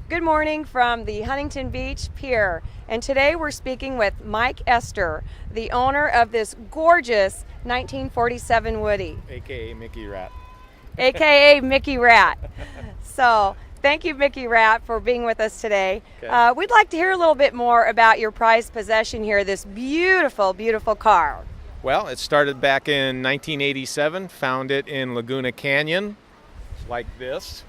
Good morning from the Huntington Beach Pier, and today we're speaking with Mike Esther, the owner of this gorgeous 1947 Woody. AKA Mickey Rat. AKA Mickey Rat. So, thank you, Mickey Rat, for being with us today. Okay. We'd like to hear a little bit more about your prized possession here, this beautiful, beautiful car. Well, it started back in 1987, found it in Laguna Canyon, like this.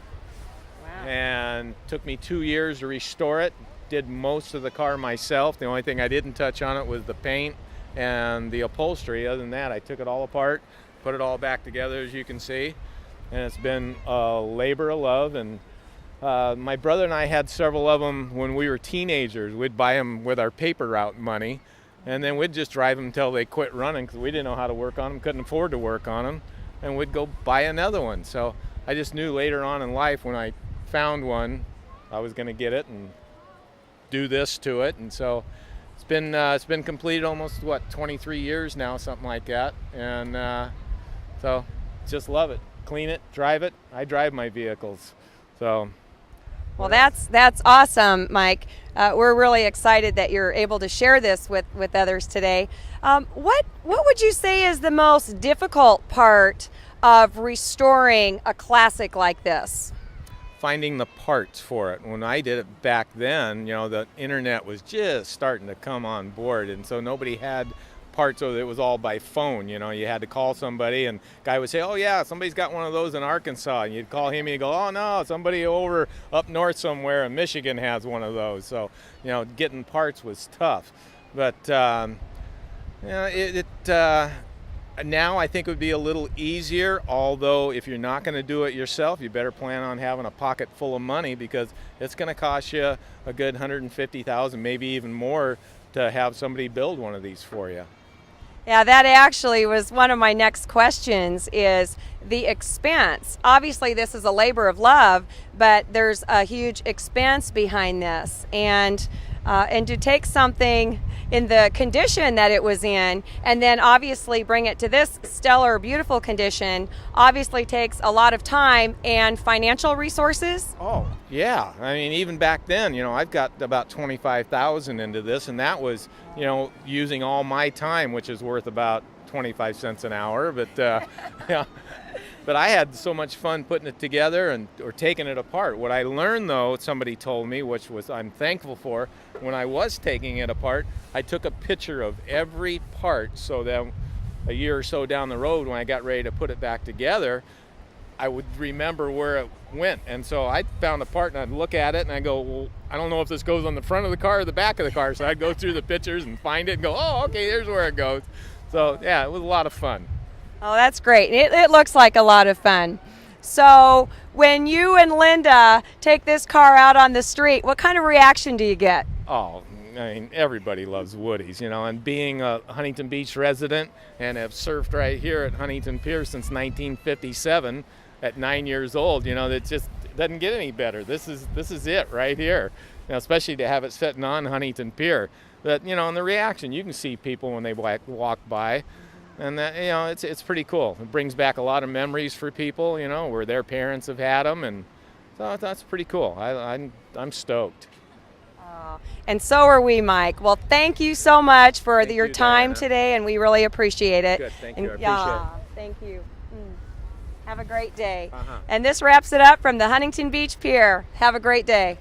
And took me 2 years to restore it. Did most of the car myself. The only thing I didn't touch on it was the paint and the upholstery. Other than that, I took it all apart, put it all back together, as you can see. And it's been a labor of love. And my brother and I had several of them when we were teenagers. We'd buy them with our paper route money, and then we'd just drive them until they quit running because we didn't know how to work on them, couldn't afford to work on them, and we'd go buy another one. So I just knew later on in life when I found one, I was going to get it and do this to it, and so it's been completed almost 23 years now, something like that, and so just love it, clean it, drive it. I drive my vehicles, so. Well, that's awesome, Mike. We're really excited that you're able to share this with others today. What would you say is the most difficult part of restoring a classic like this? Finding the parts for it. When I did it back then, the internet was just starting to come on board, and so nobody had parts, so it was all by phone. You had to call somebody, and guy would say, oh yeah, somebody's got one of those in Arkansas, and you'd call him and he'd go, oh no, somebody over up north somewhere in Michigan has one of those. So getting parts was tough, but now I think it would be a little easier, although if you're not going to do it yourself, you better plan on having a pocket full of money, because it's going to cost you a good $150,000, maybe even more, to have somebody build one of these for you. Yeah, that actually was one of my next questions, is the expense. Obviously, this is a labor of love, but there's a huge expense behind this. And to take something in the condition that it was in, and then obviously bring it to this stellar, beautiful condition, obviously takes a lot of time and financial resources. Oh, yeah. I mean, even back then, I've got about $25,000 into this, and that was, using all my time, which is worth about 25 cents an hour. But yeah. But I had so much fun putting it together or taking it apart. What I learned, though, somebody told me, which I'm thankful for, when I was taking it apart, I took a picture of every part, so that a year or so down the road, when I got ready to put it back together, I would remember where it went. And so I found a part, and I'd look at it, and I go, well, I don't know if this goes on the front of the car or the back of the car. So I'd go through the pictures and find it and go, oh, okay, there's where it goes. So yeah, it was a lot of fun. Oh, that's great. It looks like a lot of fun. So when you and Linda take this car out on the street, what kind of reaction do you get? Oh, I mean, everybody loves Woodies, and being a Huntington Beach resident and have surfed right here at Huntington Pier since 1957 at 9 years old, it just doesn't get any better. This is it right here, especially to have it sitting on Huntington Pier. But, and the reaction, you can see people when they walk by. And that, it's pretty cool. It brings back a lot of memories for people, where their parents have had them, and so that's pretty cool. I'm stoked. And so are we, Mike. Well, thank you so much for your time Diana. Today, and we really appreciate it. Good, thank you. I Yeah, appreciate it. thank you. Have a great day. Uh-huh. And this wraps it up from the Huntington Beach Pier. Have a great day.